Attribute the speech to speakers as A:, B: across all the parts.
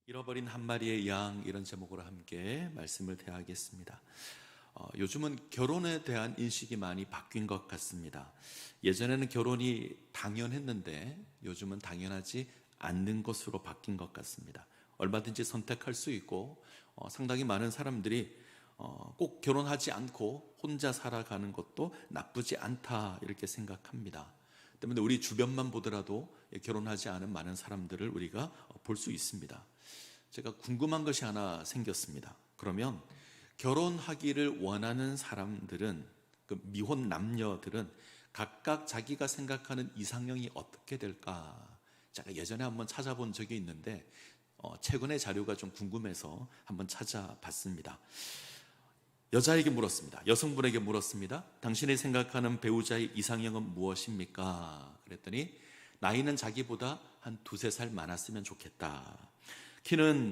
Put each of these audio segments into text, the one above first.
A: 잃어버린 한 마리의 양, 이런 제목으로 함께 말씀을 대하겠습니다. 요즘은 결혼에 대한 인식이 많이 바뀐 것 같습니다. 예전에는 결혼이 당연했는데 요즘은 당연하지 않는 것으로 바뀐 것 같습니다. 얼마든지 선택할 수 있고 상당히 많은 사람들이 꼭 결혼하지 않고 혼자 살아가는 것도 나쁘지 않다, 이렇게 생각합니다. 때문에 우리 주변만 보더라도 결혼하지 않은 많은 사람들을 우리가 볼 수 있습니다. 제가 궁금한 것이 하나 생겼습니다. 그러면 결혼하기를 원하는 사람들은, 그 미혼 남녀들은 각각 자기가 생각하는 이상형이 어떻게 될까? 제가 예전에 한번 찾아본 적이 있는데 최근에 자료가 좀 궁금해서 한번 찾아봤습니다. 여자에게 물었습니다. 여성분에게 물었습니다. 당신이 생각하는 배우자의 이상형은 무엇입니까? 그랬더니 나이는 자기보다 한 두세 살 많았으면 좋겠다.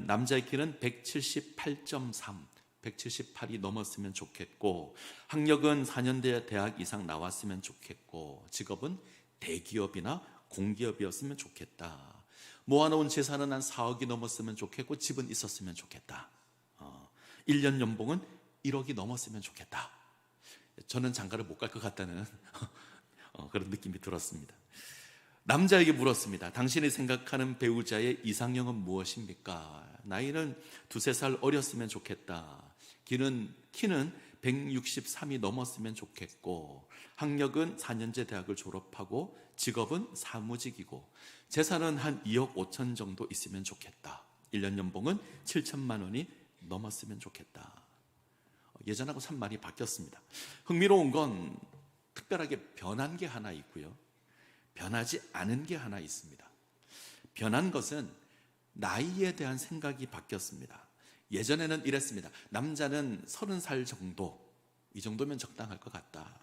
A: 남자의 키는 178.3, 178이 넘었으면 좋겠고, 학력은 4년제 대학 이상 나왔으면 좋겠고, 직업은 대기업이나 공기업이었으면 좋겠다. 모아놓은 재산은 한 4억이 넘었으면 좋겠고, 집은 있었으면 좋겠다. 1년 연봉은 1억이 넘었으면 좋겠다. 저는 장가를 못 갈 것 같다는 그런 느낌이 들었습니다. 남자에게 물었습니다. 당신이 생각하는 배우자의 이상형은 무엇입니까? 나이는 두세 살 어렸으면 좋겠다. 키는 163이 넘었으면 좋겠고, 학력은 4년제 대학을 졸업하고, 직업은 사무직이고, 재산은 한 2억 5천 정도 있으면 좋겠다. 1년 연봉은 7천만 원이 넘었으면 좋겠다. 예전하고 참 많이 바뀌었습니다. 흥미로운 건 특별하게 변한 게 하나 있고요, 변하지 않은 게 하나 있습니다. 변한 것은 나이에 대한 생각이 바뀌었습니다. 예전에는 이랬습니다. 남자는 30살 정도, 이 정도면 적당할 것 같다.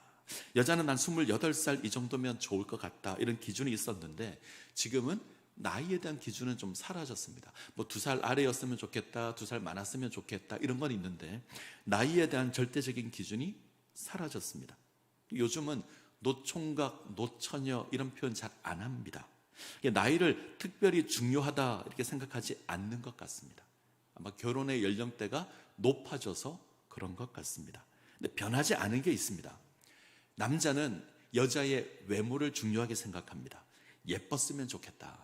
A: 여자는 한 28살 이 정도면 좋을 것 같다. 이런 기준이 있었는데 지금은 나이에 대한 기준은 좀 사라졌습니다. 뭐 2살 아래였으면 좋겠다, 2살 많았으면 좋겠다, 이런 건 있는데 나이에 대한 절대적인 기준이 사라졌습니다. 요즘은 노총각, 노처녀 이런 표현 잘 안 합니다. 나이를 특별히 중요하다 이렇게 생각하지 않는 것 같습니다. 아마 결혼의 연령대가 높아져서 그런 것 같습니다. 근데 변하지 않은 게 있습니다. 남자는 여자의 외모를 중요하게 생각합니다. 예뻤으면 좋겠다.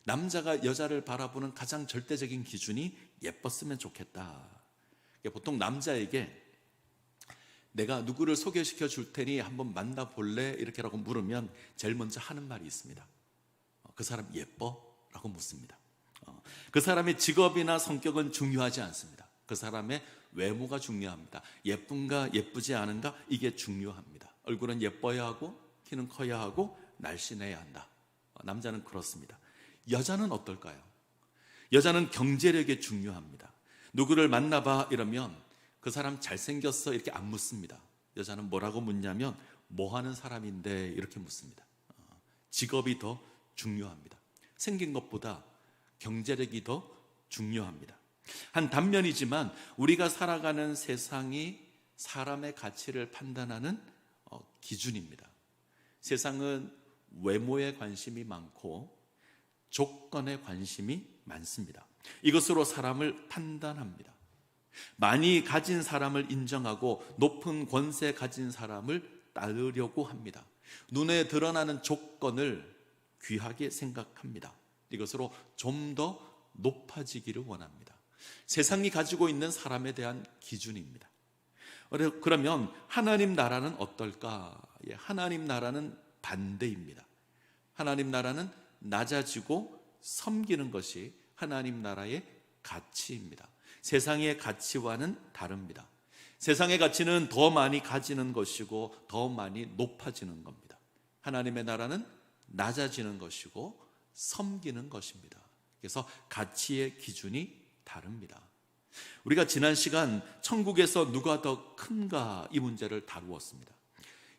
A: 남자가 여자를 바라보는 가장 절대적인 기준이 예뻤으면 좋겠다. 보통 남자에게 내가 누구를 소개시켜 줄 테니 한번 만나볼래? 이렇게라고 물으면 제일 먼저 하는 말이 있습니다. 그 사람 예뻐? 라고 묻습니다. 그 사람의 직업이나 성격은 중요하지 않습니다. 그 사람의 외모가 중요합니다. 예쁜가 예쁘지 않은가, 이게 중요합니다. 얼굴은 예뻐야 하고 키는 커야 하고 날씬해야 한다. 남자는 그렇습니다. 여자는 어떨까요? 여자는 경제력이 중요합니다. 누구를 만나봐 이러면 그 사람 잘생겼어 이렇게 안 묻습니다. 여자는 뭐라고 묻냐면 뭐 하는 사람인데 이렇게 묻습니다. 직업이 더 중요합니다. 생긴 것보다 경제력이 더 중요합니다. 한 단면이지만 우리가 살아가는 세상이 사람의 가치를 판단하는 기준입니다. 세상은 외모에 관심이 많고 조건에 관심이 많습니다. 이것으로 사람을 판단합니다. 많이 가진 사람을 인정하고 높은 권세 가진 사람을 따르려고 합니다. 눈에 드러나는 조건을 귀하게 생각합니다. 이것으로 좀 더 높아지기를 원합니다. 세상이 가지고 있는 사람에 대한 기준입니다. 그러면 하나님 나라는 어떨까? 하나님 나라는 반대입니다. 하나님 나라는 낮아지고 섬기는 것이 하나님 나라의 가치입니다. 세상의 가치와는 다릅니다. 세상의 가치는 더 많이 가지는 것이고 더 많이 높아지는 겁니다. 하나님의 나라는 낮아지는 것이고 섬기는 것입니다. 그래서 가치의 기준이 다릅니다. 우리가 지난 시간 천국에서 누가 더 큰가, 이 문제를 다루었습니다.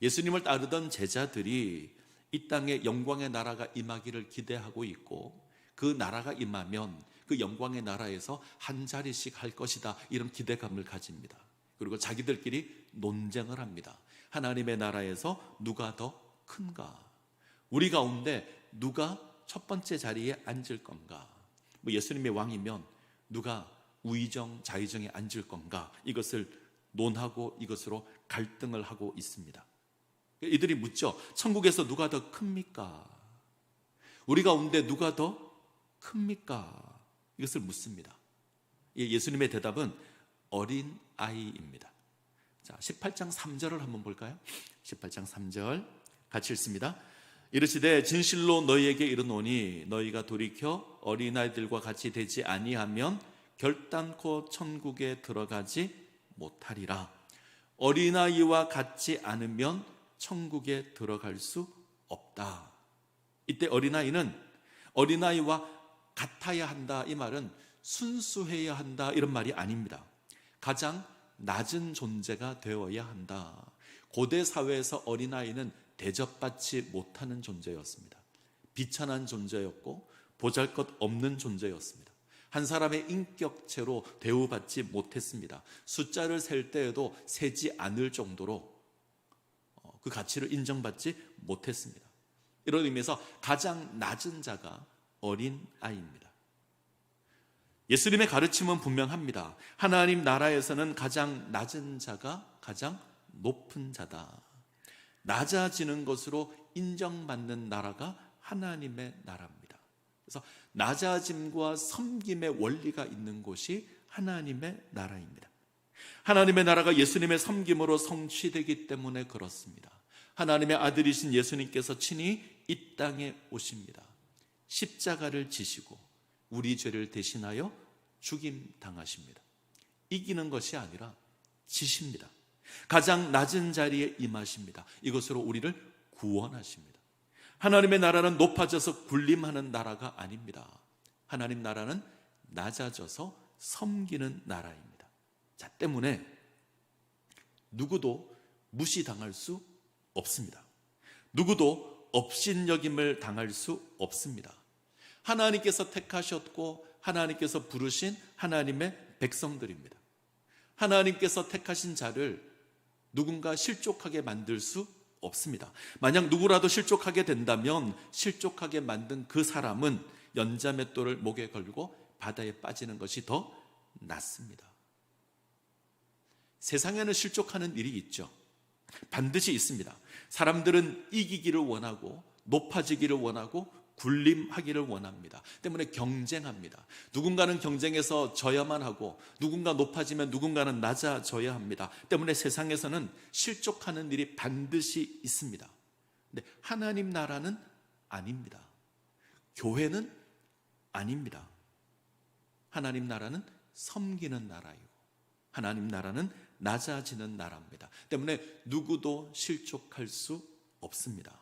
A: 예수님을 따르던 제자들이 이 땅에 영광의 나라가 임하기를 기대하고 있고, 그 나라가 임하면 그 영광의 나라에서 한 자리씩 할 것이다, 이런 기대감을 가집니다. 그리고 자기들끼리 논쟁을 합니다. 하나님의 나라에서 누가 더 큰가? 우리 가운데 누가 첫 번째 자리에 앉을 건가? 뭐 예수님이 왕이면 누가 우의정, 좌의정에 앉을 건가, 이것을 논하고 이것으로 갈등을 하고 있습니다. 이들이 묻죠. 천국에서 누가 더 큽니까? 우리 가운데 누가 더 큽니까? 이것을 묻습니다. 예수님의 대답은 어린 아이입니다. 자, 18장 3절을 한번 볼까요? 18장 3절 같이 읽습니다. 이르시되 진실로 너희에게 이르노니 너희가 돌이켜 어린아이들과 같이 되지 아니하면 결단코 천국에 들어가지 못하리라. 어린아이와 같지 않으면 천국에 들어갈 수 없다. 이때 어린아이와 같아야 한다, 이 말은 순수해야 한다, 이런 말이 아닙니다. 가장 낮은 존재가 되어야 한다. 고대 사회에서 어린아이는 대접받지 못하는 존재였습니다. 비천한 존재였고 보잘것없는 존재였습니다. 한 사람의 인격체로 대우받지 못했습니다. 숫자를 셀 때에도 세지 않을 정도로 그 가치를 인정받지 못했습니다. 이런 의미에서 가장 낮은 자가 어린아이입니다. 예수님의 가르침은 분명합니다. 하나님 나라에서는 가장 낮은 자가 가장 높은 자다. 낮아지는 것으로 인정받는 나라가 하나님의 나라입니다. 그래서 낮아짐과 섬김의 원리가 있는 곳이 하나님의 나라입니다. 하나님의 나라가 예수님의 섬김으로 성취되기 때문에 그렇습니다. 하나님의 아들이신 예수님께서 친히 이 땅에 오십니다. 십자가를 지시고 우리 죄를 대신하여 죽임 당하십니다. 이기는 것이 아니라 지십니다. 가장 낮은 자리에 임하십니다. 이것으로 우리를 구원하십니다. 하나님의 나라는 높아져서 군림하는 나라가 아닙니다. 하나님 나라는 낮아져서 섬기는 나라입니다. 자, 때문에 누구도 무시당할 수 없습니다. 누구도 업신여김을 당할 수 없습니다. 하나님께서 택하셨고 하나님께서 부르신 하나님의 백성들입니다. 하나님께서 택하신 자를 누군가 실족하게 만들 수 없습니다. 만약 누구라도 실족하게 된다면 실족하게 만든 그 사람은 연자맷돌을 목에 걸고 바다에 빠지는 것이 더 낫습니다. 세상에는 실족하는 일이 있죠. 반드시 있습니다. 사람들은 이기기를 원하고 높아지기를 원하고 군림하기를 원합니다. 때문에 경쟁합니다. 누군가는 경쟁에서 져야만 하고 누군가 높아지면 누군가는 낮아져야 합니다. 때문에 세상에서는 실족하는 일이 반드시 있습니다. 근데 하나님 나라는 아닙니다. 교회는 아닙니다. 하나님 나라는 섬기는 나라이고 하나님 나라는 낮아지는 나라입니다. 때문에 누구도 실족할 수 없습니다.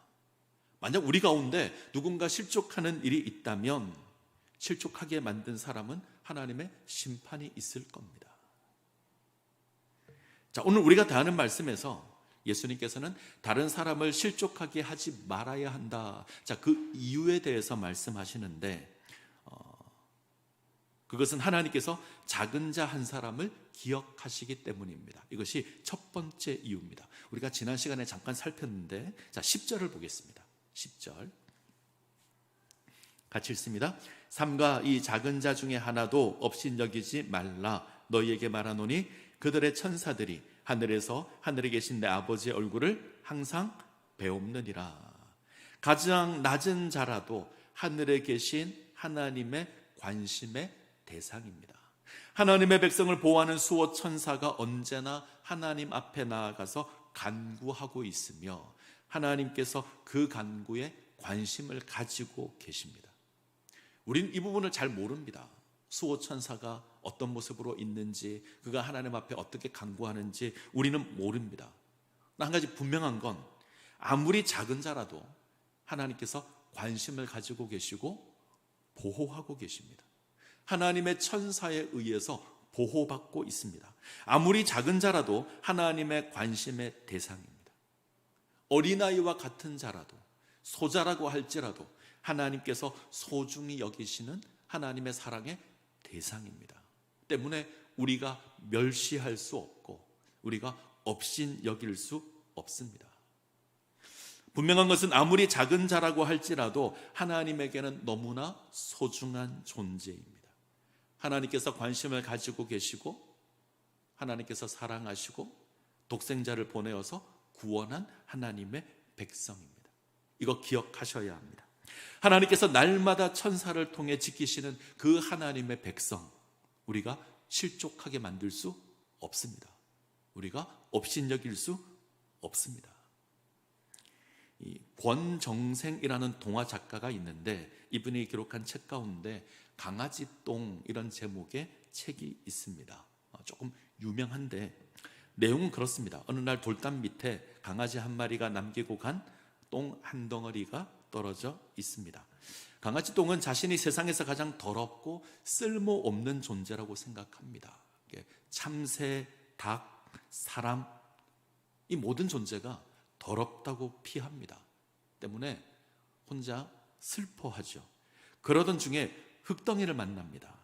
A: 만약 우리 가운데 누군가 실족하는 일이 있다면 실족하게 만든 사람은 하나님의 심판이 있을 겁니다. 자, 오늘 우리가 대하는 말씀에서 예수님께서는 다른 사람을 실족하게 하지 말아야 한다. 자, 그 이유에 대해서 말씀하시는데 그것은 하나님께서 작은 자 한 사람을 기억하시기 때문입니다. 이것이 첫 번째 이유입니다. 우리가 지난 시간에 잠깐 살폈는데 자, 10절을 보겠습니다. 10절 같이 읽습니다. 삼가 이 작은 자 중에 하나도 업신여기지 말라. 너희에게 말하노니 그들의 천사들이 하늘에서 하늘에 계신 내 아버지의 얼굴을 항상 배옵느니라. 가장 낮은 자라도 하늘에 계신 하나님의 관심의 대상입니다. 하나님의 백성을 보호하는 수호 천사가 언제나 하나님 앞에 나아가서 간구하고 있으며 하나님께서 그 간구에 관심을 가지고 계십니다. 우린 이 부분을 잘 모릅니다. 수호 천사가 어떤 모습으로 있는지, 그가 하나님 앞에 어떻게 간구하는지 우리는 모릅니다. 한 가지 분명한 건 아무리 작은 자라도 하나님께서 관심을 가지고 계시고 보호하고 계십니다. 하나님의 천사에 의해서 보호받고 있습니다. 아무리 작은 자라도 하나님의 관심의 대상입니다. 어린아이와 같은 자라도, 소자라고 할지라도 하나님께서 소중히 여기시는 하나님의 사랑의 대상입니다. 때문에 우리가 멸시할 수 없고 우리가 업신 여길 수 없습니다. 분명한 것은 아무리 작은 자라고 할지라도 하나님에게는 너무나 소중한 존재입니다. 하나님께서 관심을 가지고 계시고 하나님께서 사랑하시고 독생자를 보내어서 구원한 하나님의 백성입니다. 이거 기억하셔야 합니다. 하나님께서 날마다 천사를 통해 지키시는 그 하나님의 백성, 우리가 실족하게 만들 수 없습니다. 우리가 업신여길 수 없습니다. 이 권정생이라는 동화 작가가 있는데 이분이 기록한 책 가운데 강아지똥 이런 제목의 책이 있습니다. 조금 유명한데 내용은 그렇습니다. 어느 날 돌담 밑에 강아지 한 마리가 남기고 간 똥 한 덩어리가 떨어져 있습니다. 강아지 똥은 자신이 세상에서 가장 더럽고 쓸모없는 존재라고 생각합니다. 참새, 닭, 사람, 이 모든 존재가 더럽다고 피합니다. 때문에 혼자 슬퍼하죠. 그러던 중에 흙덩이를 만납니다.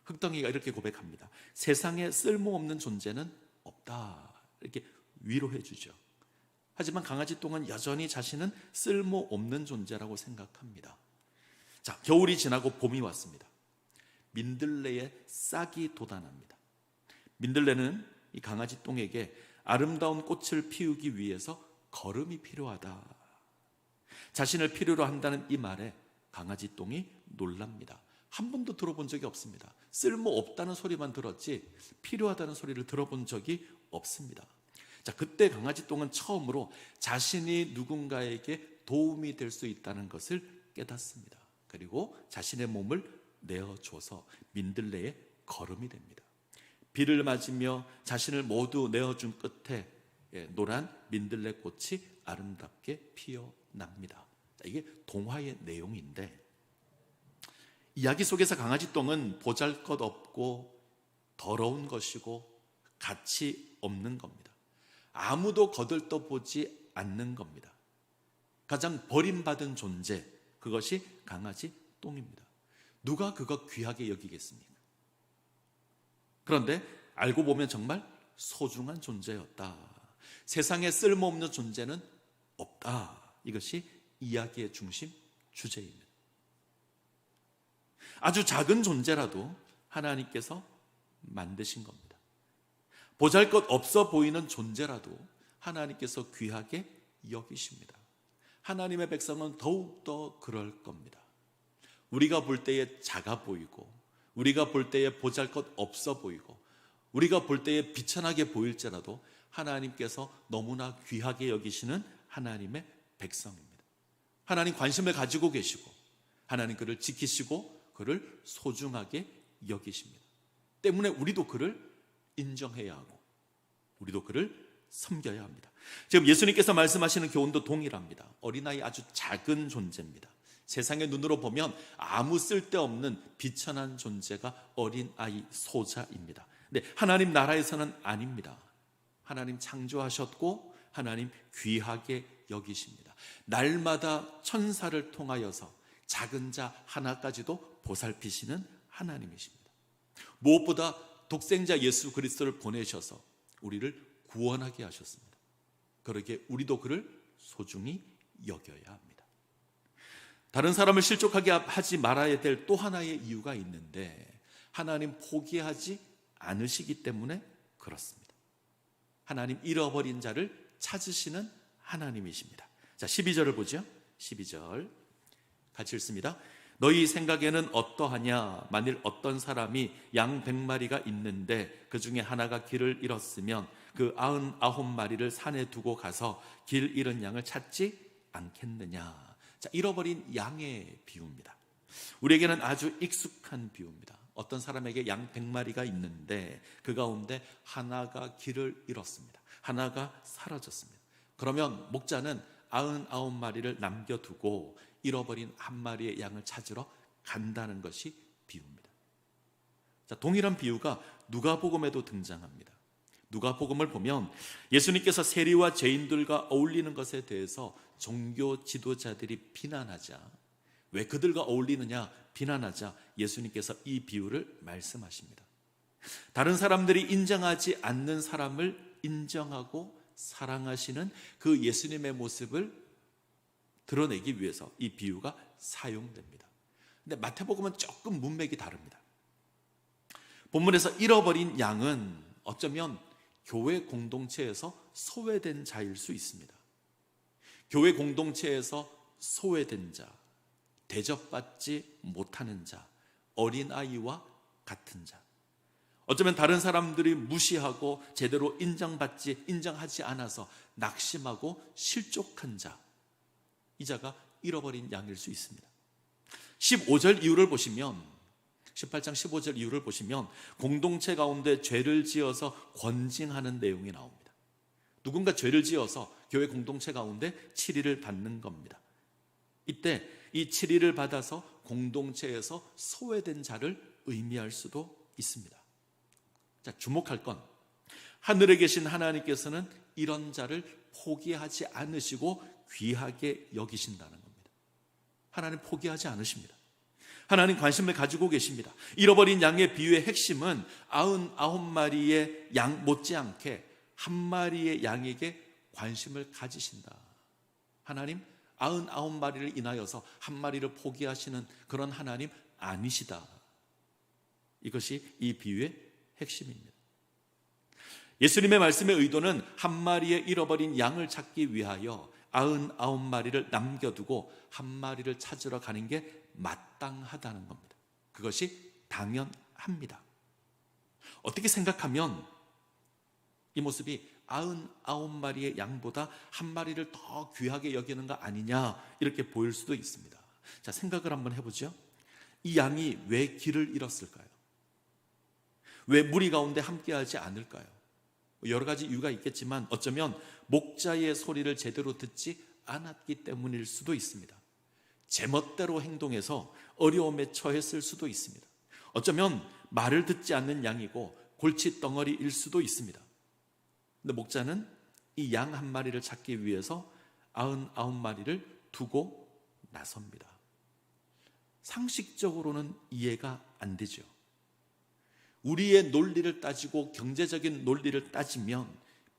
A: 흙덩이가 이렇게 고백합니다. 세상에 쓸모없는 존재는 없다. 이렇게 위로해 주죠. 하지만 강아지 똥은 여전히 자신은 쓸모없는 존재라고 생각합니다. 자, 겨울이 지나고 봄이 왔습니다. 민들레의 싹이 돋아납니다. 민들레는 이 강아지 똥에게 아름다운 꽃을 피우기 위해서 걸음이 필요하다. 자신을 필요로 한다는 이 말에 강아지 똥이 놀랍니다. 한 번도 들어본 적이 없습니다. 쓸모없다는 소리만 들었지 필요하다는 소리를 들어본 적이 없습니다. 자, 그때 강아지 똥은 처음으로 자신이 누군가에게 도움이 될 수 있다는 것을 깨닫습니다. 그리고 자신의 몸을 내어줘서 민들레의 걸음이 됩니다. 비를 맞으며 자신을 모두 내어준 끝에 노란 민들레 꽃이 아름답게 피어납니다. 이게 동화의 내용인데 이야기 속에서 강아지 똥은 보잘것없고 더러운 것이고 가치 없는 겁니다. 아무도 거들떠보지 않는 겁니다. 가장 버림받은 존재, 그것이 강아지 똥입니다. 누가 그거 귀하게 여기겠습니까? 그런데 알고 보면 정말 소중한 존재였다. 세상에 쓸모없는 존재는 없다. 이것이 이야기의 중심 주제입니다. 아주 작은 존재라도 하나님께서 만드신 겁니다. 보잘것 없어 보이는 존재라도 하나님께서 귀하게 여기십니다. 하나님의 백성은 더욱더 그럴 겁니다. 우리가 볼 때에 작아 보이고 우리가 볼 때에 보잘것 없어 보이고 우리가 볼 때에 비천하게 보일지라도 하나님께서 너무나 귀하게 여기시는 하나님의 백성입니다. 하나님 관심을 가지고 계시고 하나님 그를 지키시고 그를 소중하게 여기십니다. 때문에 우리도 그를 인정해야 하고 우리도 그를 섬겨야 합니다. 지금 예수님께서 말씀하시는 교훈도 동일합니다. 어린아이 아주 작은 존재입니다. 세상의 눈으로 보면 아무 쓸데없는 비천한 존재가 어린아이 소자입니다. 근데 하나님 나라에서는 아닙니다. 하나님 창조하셨고 하나님 귀하게 여기십니다. 날마다 천사를 통하여서 작은 자 하나까지도 보살피시는 하나님이십니다. 무엇보다 독생자 예수 그리스도를 보내셔서 우리를 구원하게 하셨습니다. 그러기에 우리도 그를 소중히 여겨야 합니다. 다른 사람을 실족하게 하지 말아야 될 또 하나의 이유가 있는데 하나님 포기하지 않으시기 때문에 그렇습니다. 하나님 잃어버린 자를 찾으시는 하나님이십니다. 자, 12절을 보죠. 12절 같이 읽습니다. 너희 생각에는 어떠하냐? 만일 어떤 사람이 양 100마리가 있는데 그 중에 하나가 길을 잃었으면 그 99마리를 산에 두고 가서 길 잃은 양을 찾지 않겠느냐? 자, 잃어버린 양의 비유입니다. 우리에게는 아주 익숙한 비유입니다. 어떤 사람에게 양 100마리가 있는데 그 가운데 하나가 길을 잃었습니다. 하나가 사라졌습니다. 그러면 목자는 99마리를 남겨두고 잃어버린 한 마리의 양을 찾으러 간다는 것이 비유입니다. 자, 동일한 비유가 누가복음에도 등장합니다. 누가복음을 보면 예수님께서 세리와 죄인들과 어울리는 것에 대해서 종교 지도자들이 비난하자, 왜 그들과 어울리느냐 비난하자 예수님께서 이 비유를 말씀하십니다. 다른 사람들이 인정하지 않는 사람을 인정하고 사랑하시는 그 예수님의 모습을 드러내기 위해서 이 비유가 사용됩니다. 근데 마태복음은 조금 문맥이 다릅니다. 본문에서 잃어버린 양은 어쩌면 교회 공동체에서 소외된 자일 수 있습니다. 교회 공동체에서 소외된 자, 대접받지 못하는 자, 어린아이와 같은 자, 어쩌면 다른 사람들이 무시하고 제대로 인정하지 않아서 낙심하고 실족한 자, 이 자가 잃어버린 양일 수 있습니다. 15절 이유를 보시면 18장 15절 이유를 보시면 공동체 가운데 죄를 지어서 권징하는 내용이 나옵니다. 누군가 죄를 지어서 교회 공동체 가운데 치리를 받는 겁니다. 이때 이 치리를 받아서 공동체에서 소외된 자를 의미할 수도 있습니다. 자, 주목할 건 하늘에 계신 하나님께서는 이런 자를 포기하지 않으시고 귀하게 여기신다는 겁니다. 하나님 포기하지 않으십니다. 하나님 관심을 가지고 계십니다. 잃어버린 양의 비유의 핵심은 99마리의 양 못지않게 한 마리의 양에게 관심을 가지신다. 하나님 99마리를 인하여서 한 마리를 포기하시는 그런 하나님 아니시다. 이것이 이 비유의 핵심입니다. 예수님의 말씀의 의도는 한 마리의 잃어버린 양을 찾기 위하여 99마리를 남겨두고 한 마리를 찾으러 가는 게 마땅하다는 겁니다. 그것이 당연합니다. 어떻게 생각하면 이 모습이 99마리의 양보다 한 마리를 더 귀하게 여기는 거 아니냐 이렇게 보일 수도 있습니다. 자, 생각을 한번 해보죠. 이 양이 왜 길을 잃었을까요? 왜 무리 가운데 함께하지 않을까요? 여러 가지 이유가 있겠지만 어쩌면 목자의 소리를 제대로 듣지 않았기 때문일 수도 있습니다. 제멋대로 행동해서 어려움에 처했을 수도 있습니다. 어쩌면 말을 듣지 않는 양이고 골칫덩어리일 수도 있습니다. 근데 목자는 이 양 한 마리를 찾기 위해서 99마리를 두고 나섭니다. 상식적으로는 이해가 안 되죠. 우리의 논리를 따지고 경제적인 논리를 따지면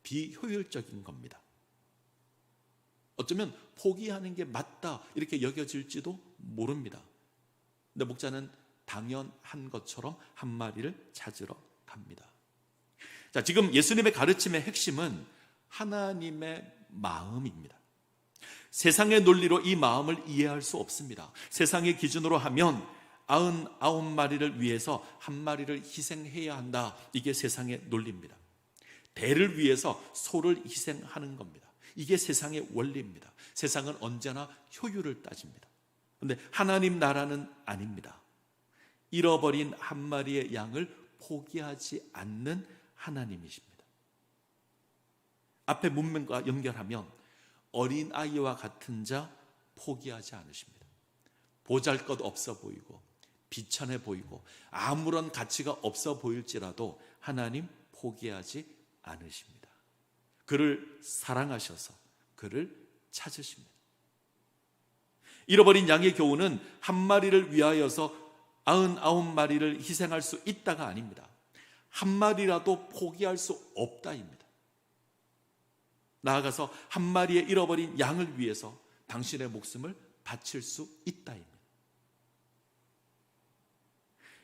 A: 비효율적인 겁니다. 어쩌면 포기하는 게 맞다 이렇게 여겨질지도 모릅니다. 근데 목자는 당연한 것처럼 한 마리를 찾으러 갑니다. 자, 지금 예수님의 가르침의 핵심은 하나님의 마음입니다. 세상의 논리로 이 마음을 이해할 수 없습니다. 세상의 기준으로 하면 99마리를 위해서 한 마리를 희생해야 한다. 이게 세상의 논리입니다. 대를 위해서 소를 희생하는 겁니다. 이게 세상의 원리입니다. 세상은 언제나 효율을 따집니다. 그런데 하나님 나라는 아닙니다. 잃어버린 한 마리의 양을 포기하지 않는 하나님이십니다. 앞에 문맥과 연결하면 어린아이와 같은 자 포기하지 않으십니다. 보잘것 없어 보이고 비천해 보이고 아무런 가치가 없어 보일지라도 하나님 포기하지 않으십니다. 그를 사랑하셔서 그를 찾으십니다. 잃어버린 양의 교훈은 한 마리를 위하여서 99마리를 희생할 수 있다가 아닙니다. 한 마리라도 포기할 수 없다입니다. 나아가서 한 마리의 잃어버린 양을 위해서 당신의 목숨을 바칠 수 있다입니다.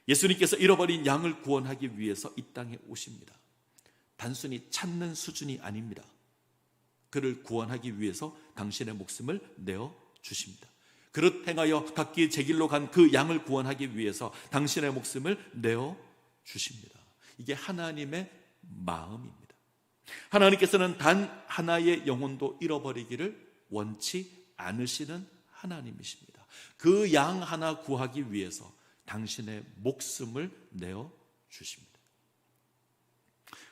A: 예수님께서 잃어버린 양을 구원하기 위해서 이 땅에 오십니다. 단순히 찾는 수준이 아닙니다. 그를 구원하기 위해서 당신의 목숨을 내어 주십니다. 그릇 행하여 각기 제 길로 간 그 양을 구원하기 위해서 당신의 목숨을 내어 주십니다. 이게 하나님의 마음입니다. 하나님께서는 단 하나의 영혼도 잃어버리기를 원치 않으시는 하나님이십니다. 그 양 하나 구하기 위해서 당신의 목숨을 내어 주십니다.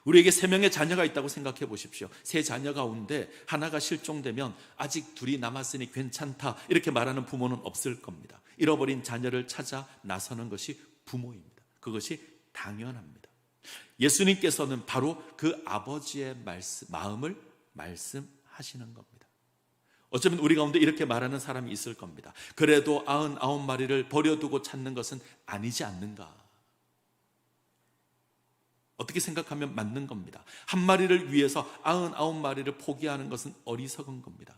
A: 우리에게 3명의 자녀가 있다고 생각해 보십시오. 3자녀 가운데 하나가 실종되면 아직 둘이 남았으니 괜찮다 이렇게 말하는 부모는 없을 겁니다. 잃어버린 자녀를 찾아 나서는 것이 부모입니다. 그것이 당연합니다. 예수님께서는 바로 그 아버지의 마음을 말씀하시는 겁니다. 어쩌면 우리 가운데 이렇게 말하는 사람이 있을 겁니다. 그래도 99마리를 버려두고 찾는 것은 아니지 않는가? 어떻게 생각하면 맞는 겁니다. 한 마리를 위해서 99마리를 포기하는 것은 어리석은 겁니다.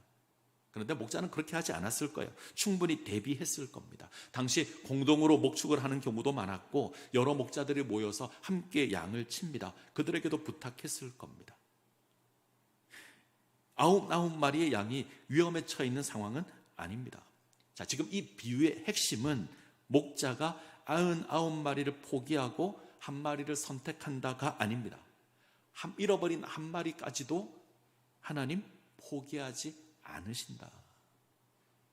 A: 그런데 목자는 그렇게 하지 않았을 거예요. 충분히 대비했을 겁니다. 당시 공동으로 목축을 하는 경우도 많았고 여러 목자들이 모여서 함께 양을 칩니다. 그들에게도 부탁했을 겁니다. 99마리의 양이 위험에 처해 있는 상황은 아닙니다. 자, 지금 이 비유의 핵심은 목자가 99마리를 포기하고 한 마리를 선택한다가 아닙니다. 잃어버린 한 마리까지도 하나님 포기하지 않으신다.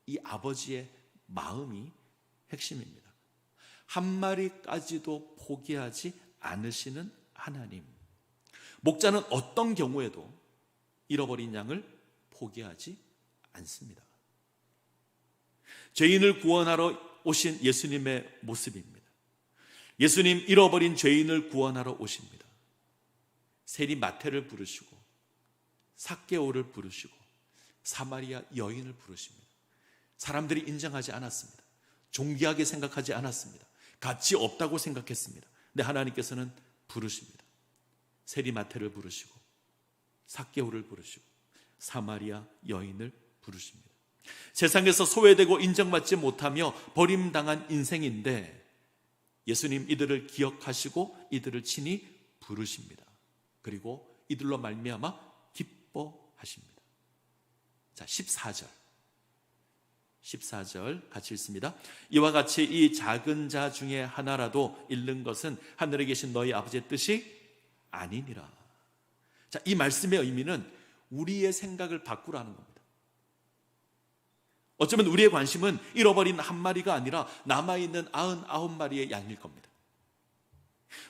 A: 이 아버지의 마음이 핵심입니다. 한 마리까지도 포기하지 않으시는 하나님. 목자는 어떤 경우에도 잃어버린 양을 포기하지 않습니다. 죄인을 구원하러 오신 예수님의 모습입니다. 예수님 잃어버린 죄인을 구원하러 오십니다. 세리 마태를 부르시고 삭개오를 부르시고 사마리아 여인을 부르십니다. 사람들이 인정하지 않았습니다. 존귀하게 생각하지 않았습니다. 가치 없다고 생각했습니다. 근데 하나님께서는 부르십니다. 세리 마태를 부르시고 삭개오를 부르시고 사마리아 여인을 부르십니다. 세상에서 소외되고 인정받지 못하며 버림당한 인생인데 예수님 이들을 기억하시고 이들을 친히 부르십니다. 그리고 이들로 말미암아 기뻐하십니다. 자, 14절 같이 읽습니다. 이와 같이 이 작은 자 중에 하나라도 잃는 것은 하늘에 계신 너희 아버지의 뜻이 아니니라. 자, 이 말씀의 의미는 우리의 생각을 바꾸라는 겁니다. 어쩌면 우리의 관심은 잃어버린 한 마리가 아니라 남아있는 99마리의 양일 겁니다.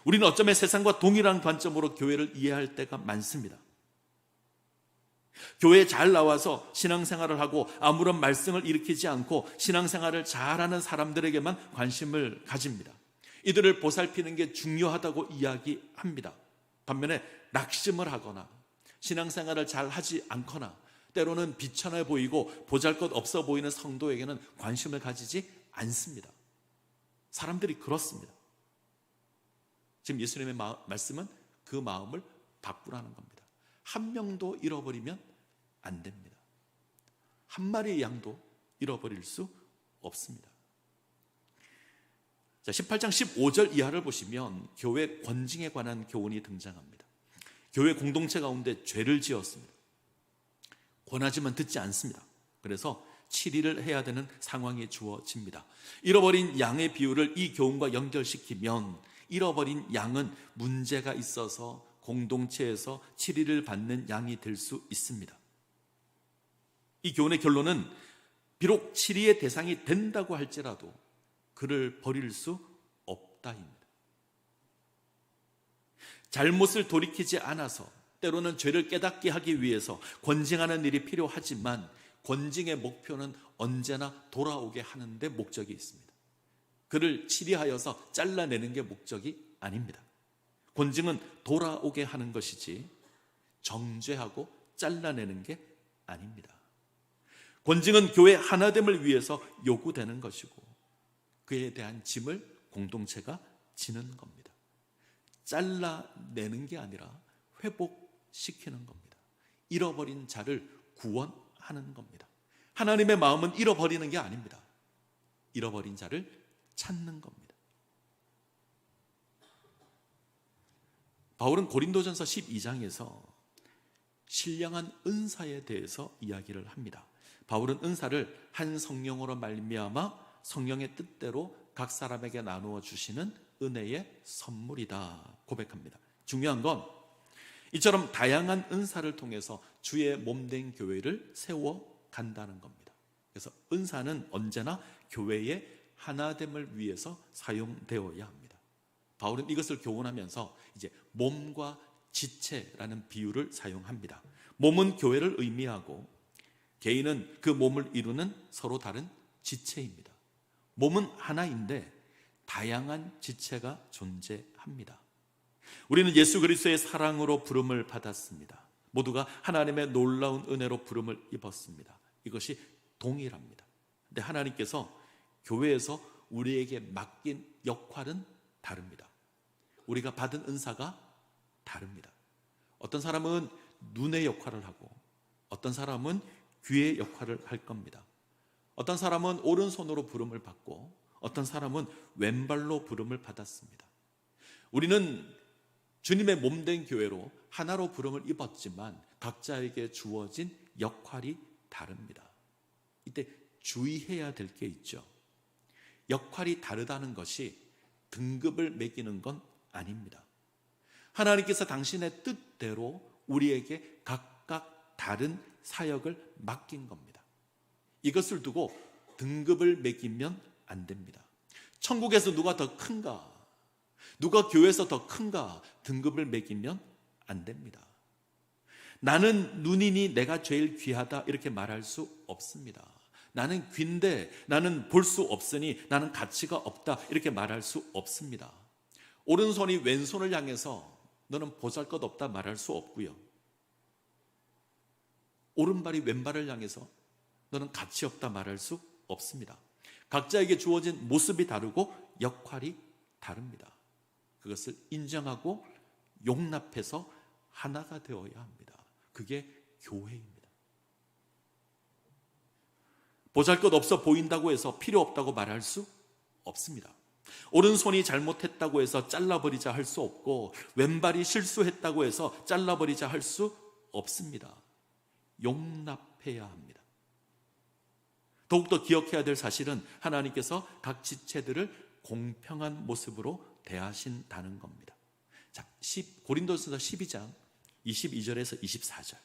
A: 우리는 어쩌면 세상과 동일한 관점으로 교회를 이해할 때가 많습니다. 교회에 잘 나와서 신앙생활을 하고 아무런 말썽을 일으키지 않고 신앙생활을 잘하는 사람들에게만 관심을 가집니다. 이들을 보살피는 게 중요하다고 이야기합니다. 반면에 낙심을 하거나 신앙생활을 잘 하지 않거나 때로는 비천해 보이고 보잘것없어 보이는 성도에게는 관심을 가지지 않습니다. 사람들이 그렇습니다. 지금 예수님의 말씀은 그 마음을 바꾸라는 겁니다. 한 명도 잃어버리면 안 됩니다. 한 마리의 양도 잃어버릴 수 없습니다. 자, 18장 15절 이하를 보시면 교회 권징에 관한 교훈이 등장합니다. 교회 공동체 가운데 죄를 지었습니다. 권하지만 듣지 않습니다. 그래서 치리를 해야 되는 상황이 주어집니다. 잃어버린 양의 비유를 이 교훈과 연결시키면 잃어버린 양은 문제가 있어서 공동체에서 치리를 받는 양이 될 수 있습니다. 이 교훈의 결론은 비록 치리의 대상이 된다고 할지라도 그를 버릴 수 없다입니다. 잘못을 돌이키지 않아서 때로는 죄를 깨닫게 하기 위해서 권징하는 일이 필요하지만 권징의 목표는 언제나 돌아오게 하는 데 목적이 있습니다. 그를 치리하여서 잘라내는 게 목적이 아닙니다. 권징은 돌아오게 하는 것이지 정죄하고 잘라내는 게 아닙니다. 권징은 교회 하나됨을 위해서 요구되는 것이고 그에 대한 짐을 공동체가 지는 겁니다. 잘라내는 게 아니라 회복시키는 겁니다. 잃어버린 자를 구원하는 겁니다. 하나님의 마음은 잃어버리는 게 아닙니다. 잃어버린 자를 찾는 겁니다. 바울은 고린도전서 12장에서 신령한 은사에 대해서 이야기를 합니다. 바울은 은사를 한 성령으로 말미암아 성령의 뜻대로 각 사람에게 나누어 주시는 은혜의 선물이다 고백합니다. 중요한 건 이처럼 다양한 은사를 통해서 주의 몸된 교회를 세워간다는 겁니다. 그래서 은사는 언제나 교회의 하나됨을 위해서 사용되어야 합니다. 바울은 이것을 교훈하면서 이제 몸과 지체라는 비유를 사용합니다. 몸은 교회를 의미하고 개인은 그 몸을 이루는 서로 다른 지체입니다. 몸은 하나인데 다양한 지체가 존재합니다. 우리는 예수 그리스도의 사랑으로 부름을 받았습니다. 모두가 하나님의 놀라운 은혜로 부름을 입었습니다. 이것이 동일합니다. 근데 하나님께서 교회에서 우리에게 맡긴 역할은 다릅니다. 우리가 받은 은사가 다릅니다. 어떤 사람은 눈의 역할을 하고 어떤 사람은 귀의 역할을 할 겁니다. 어떤 사람은 오른손으로 부름을 받고 어떤 사람은 왼발로 부름을 받았습니다. 우리는 주님의 몸된 교회로 하나로 부름을 입었지만 각자에게 주어진 역할이 다릅니다. 이때 주의해야 될 게 있죠. 역할이 다르다는 것이 등급을 매기는 건 아닙니다. 하나님께서 당신의 뜻대로 우리에게 각각 다른 사역을 맡긴 겁니다. 이것을 두고 등급을 매기면 안 됩니다. 천국에서 누가 더 큰가, 누가 교회에서 더 큰가 등급을 매기면 안 됩니다. 나는 눈이니 내가 제일 귀하다 이렇게 말할 수 없습니다. 나는 귀인데 나는 볼 수 없으니 나는 가치가 없다 이렇게 말할 수 없습니다. 오른손이 왼손을 향해서 너는 보잘것없다 말할 수 없고요. 오른발이 왼발을 향해서 너는 가치 없다 말할 수 없습니다. 각자에게 주어진 모습이 다르고 역할이 다릅니다. 그것을 인정하고 용납해서 하나가 되어야 합니다. 그게 교회입니다. 보잘것없어 보인다고 해서 필요 없다고 말할 수 없습니다. 오른손이 잘못했다고 해서 잘라버리자 할 수 없고 왼발이 실수했다고 해서 잘라버리자 할 수 없습니다. 용납해야 합니다. 더욱더 기억해야 될 사실은 하나님께서 각 지체들을 공평한 모습으로 대하신다는 겁니다. 자, 고린도전서 12장 22절에서 24절.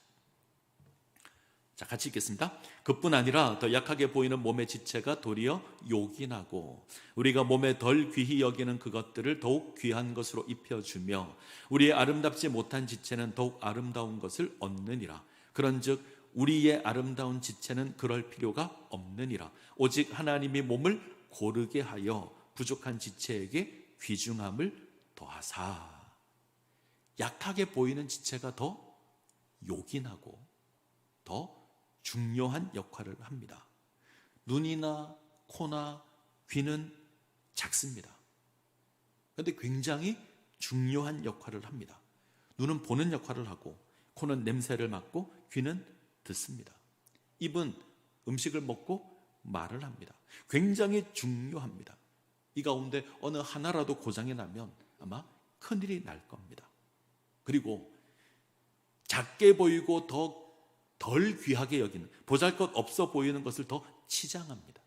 A: 자, 같이 읽겠습니다. 그뿐 아니라 더 약하게 보이는 몸의 지체가 도리어 요긴하고 우리가 몸에 덜 귀히 여기는 그것들을 더욱 귀한 것으로 입혀주며 우리의 아름답지 못한 지체는 더욱 아름다운 것을 얻느니라. 그런즉 우리의 아름다운 지체는 그럴 필요가 없느니라. 오직 하나님이 몸을 고르게 하여 부족한 지체에게 귀중함을 더하사. 약하게 보이는 지체가 더 요긴하고 더 중요한 역할을 합니다. 눈이나 코나 귀는 작습니다. 그런데 굉장히 중요한 역할을 합니다. 눈은 보는 역할을 하고 코는 냄새를 맡고 귀는 듣습니다. 입은 음식을 먹고 말을 합니다. 굉장히 중요합니다. 이 가운데 어느 하나라도 고장이 나면 아마 큰일이 날 겁니다. 그리고 작게 보이고 덜 귀하게 여기는, 보잘것없어 보이는 것을 더 치장합니다.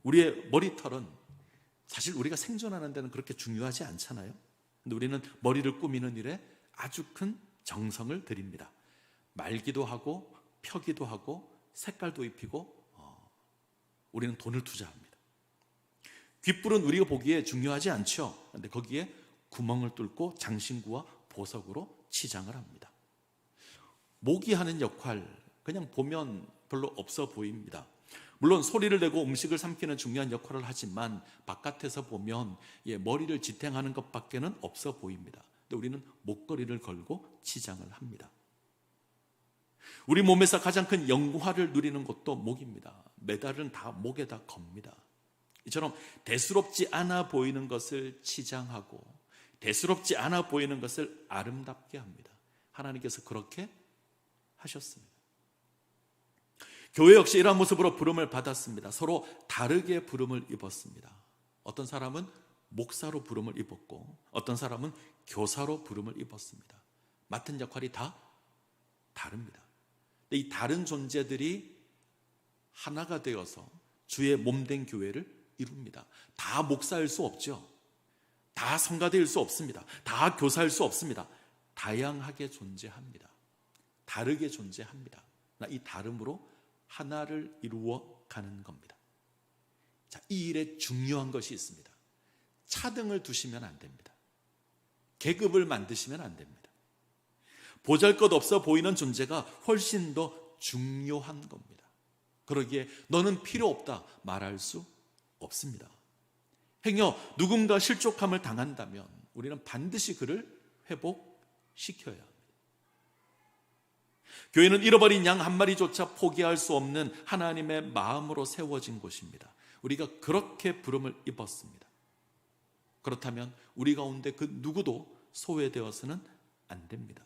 A: 우리의 머리털은 사실 우리가 생존하는 데는 그렇게 중요하지 않잖아요. 근데 우리는 머리를 꾸미는 일에 아주 큰 정성을 들입니다. 말기도 하고 펴기도 하고 색깔도 입히고 우리는 돈을 투자합니다. 귓불은 우리가 보기에 중요하지 않죠. 그런데 거기에 구멍을 뚫고 장신구와 보석으로 치장을 합니다. 목이 하는 역할 그냥 보면 별로 없어 보입니다. 물론 소리를 내고 음식을 삼키는 중요한 역할을 하지만 바깥에서 보면 머리를 지탱하는 것밖에는 없어 보입니다. 근데 우리는 목걸이를 걸고 치장을 합니다. 우리 몸에서 가장 큰 영화를 누리는 것도 목입니다. 메달은 다 목에다 겁니다. 이처럼 대수롭지 않아 보이는 것을 치장하고 대수롭지 않아 보이는 것을 아름답게 합니다. 하나님께서 그렇게 하셨습니다. 교회 역시 이러한 모습으로 부름을 받았습니다. 서로 다르게 부름을 입었습니다. 어떤 사람은 목사로 부름을 입었고 어떤 사람은 교사로 부름을 입었습니다. 맡은 역할이 다 다릅니다. 이 다른 존재들이 하나가 되어서 주의 몸된 교회를 이룹니다. 다 목사일 수 없죠. 다 성가대일 수 없습니다. 다 교사일 수 없습니다. 다양하게 존재합니다. 다르게 존재합니다. 이 다름으로 하나를 이루어 가는 겁니다. 자, 이 일에 중요한 것이 있습니다. 차등을 두시면 안 됩니다. 계급을 만드시면 안 됩니다. 보잘것없어 보이는 존재가 훨씬 더 중요한 겁니다. 그러기에 너는 필요 없다 말할 수 없습니다. 행여 누군가 실족함을 당한다면 우리는 반드시 그를 회복시켜야 합니다. 교회는 잃어버린 양 한 마리조차 포기할 수 없는 하나님의 마음으로 세워진 곳입니다. 우리가 그렇게 부름을 입었습니다. 그렇다면 우리 가운데 그 누구도 소외되어서는 안 됩니다.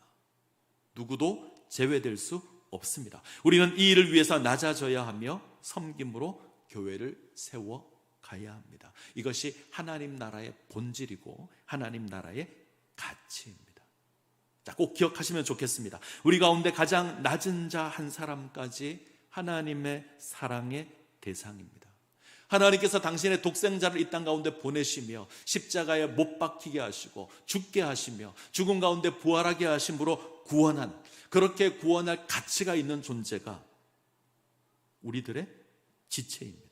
A: 누구도 제외될 수 없습니다. 우리는 이 일을 위해서 낮아져야 하며 섬김으로 교회를 세워 가야 합니다. 이것이 하나님 나라의 본질이고 하나님 나라의 가치입니다. 자, 꼭 기억하시면 좋겠습니다. 우리 가운데 가장 낮은 자 한 사람까지 하나님의 사랑의 대상입니다. 하나님께서 당신의 독생자를 이 땅 가운데 보내시며 십자가에 못 박히게 하시고 죽게 하시며 죽음 가운데 부활하게 하심으로 구원한, 그렇게 구원할 가치가 있는 존재가 우리들의 지체입니다.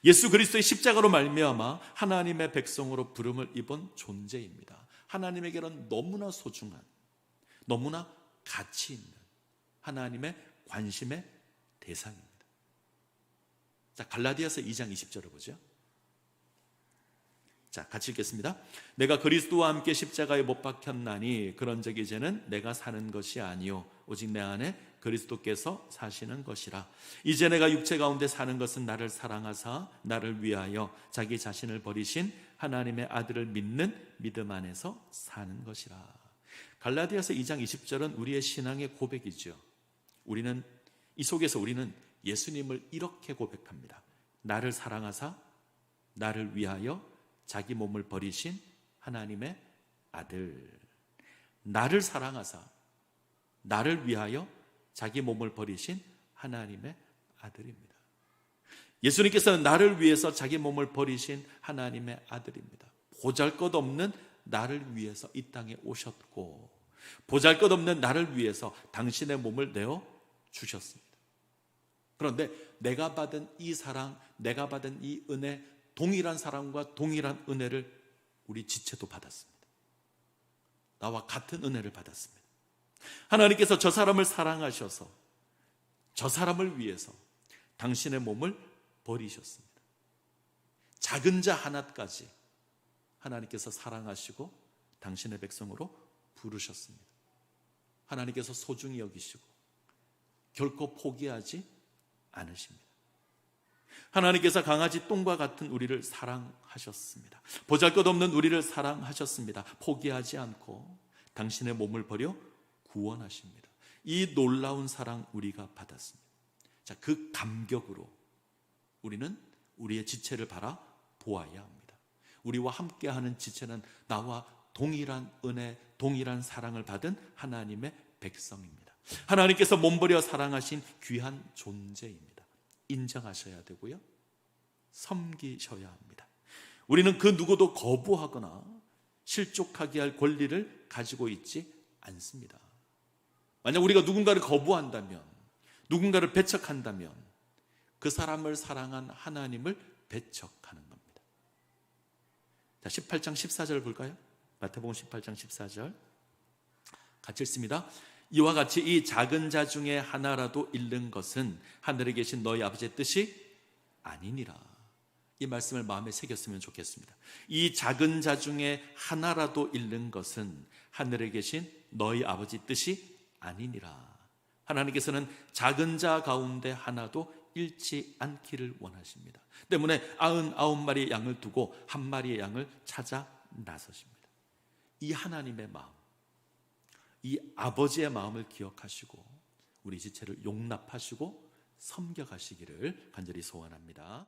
A: 예수 그리스도의 십자가로 말미암아 하나님의 백성으로 부름을 입은 존재입니다. 하나님에게는 너무나 소중한, 너무나 가치 있는 하나님의 관심의 대상입니다. 자, 갈라디아서 2장 20절을 보죠. 자, 같이 읽겠습니다. 내가 그리스도와 함께 십자가에 못 박혔나니 그런즉 이제는 내가 사는 것이 아니요 오직 내 안에 그리스도께서 사시는 것이라. 이제 내가 육체 가운데 사는 것은 나를 사랑하사 나를 위하여 자기 자신을 버리신 하나님의 아들을 믿는 믿음 안에서 사는 것이라. 갈라디아서 2장 20절은 우리의 신앙의 고백이죠. 우리는 이 속에서 우리는 예수님을 이렇게 고백합니다. 나를 사랑하사 나를 위하여 자기 몸을 버리신 하나님의 아들. 나를 사랑하사 나를 위하여 자기 몸을 버리신 하나님의 아들입니다. 예수님께서는 나를 위해서 자기 몸을 버리신 하나님의 아들입니다. 보잘것없는 나를 위해서 이 땅에 오셨고 보잘것없는 나를 위해서 당신의 몸을 내어 주셨습니다. 그런데 내가 받은 이 사랑, 내가 받은 이 은혜, 동일한 사랑과 동일한 은혜를 우리 지체도 받았습니다. 나와 같은 은혜를 받았습니다. 하나님께서 저 사람을 사랑하셔서 저 사람을 위해서 당신의 몸을 버리셨습니다. 작은 자 하나까지 하나님께서 사랑하시고 당신의 백성으로 부르셨습니다. 하나님께서 소중히 여기시고 결코 포기하지 않으십니다. 하나님께서 강아지 똥과 같은 우리를 사랑하셨습니다. 보잘것없는 우리를 사랑하셨습니다. 포기하지 않고 당신의 몸을 버려 구원하십니다. 이 놀라운 사랑 우리가 받았습니다. 자, 그 감격으로 우리는 우리의 지체를 바라보아야 합니다. 우리와 함께하는 지체는 나와 동일한 은혜, 동일한 사랑을 받은 하나님의 백성입니다. 하나님께서 몸버려 사랑하신 귀한 존재입니다. 인정하셔야 되고요, 섬기셔야 합니다. 우리는 그 누구도 거부하거나 실족하게 할 권리를 가지고 있지 않습니다. 만약 우리가 누군가를 거부한다면, 누군가를 배척한다면 그 사람을 사랑한 하나님을 배척하는 겁니다. 자, 18장 14절 볼까요? 마태복음 18장 14절 같이 읽습니다. 이와 같이 이 작은 자 중에 하나라도 잃는 것은 하늘에 계신 너희 아버지의 뜻이 아니니라. 이 말씀을 마음에 새겼으면 좋겠습니다. 이 작은 자 중에 하나라도 잃는 것은 하늘에 계신 너희 아버지 뜻이 아니니라. 하나님께서는 작은 자 가운데 하나도 잃지 않기를 원하십니다. 때문에 99마리의 양을 두고 한 마리의 양을 찾아 나서십니다. 이 하나님의 마음, 이 아버지의 마음을 기억하시고 우리 지체를 용납하시고 섬겨가시기를 간절히 소원합니다.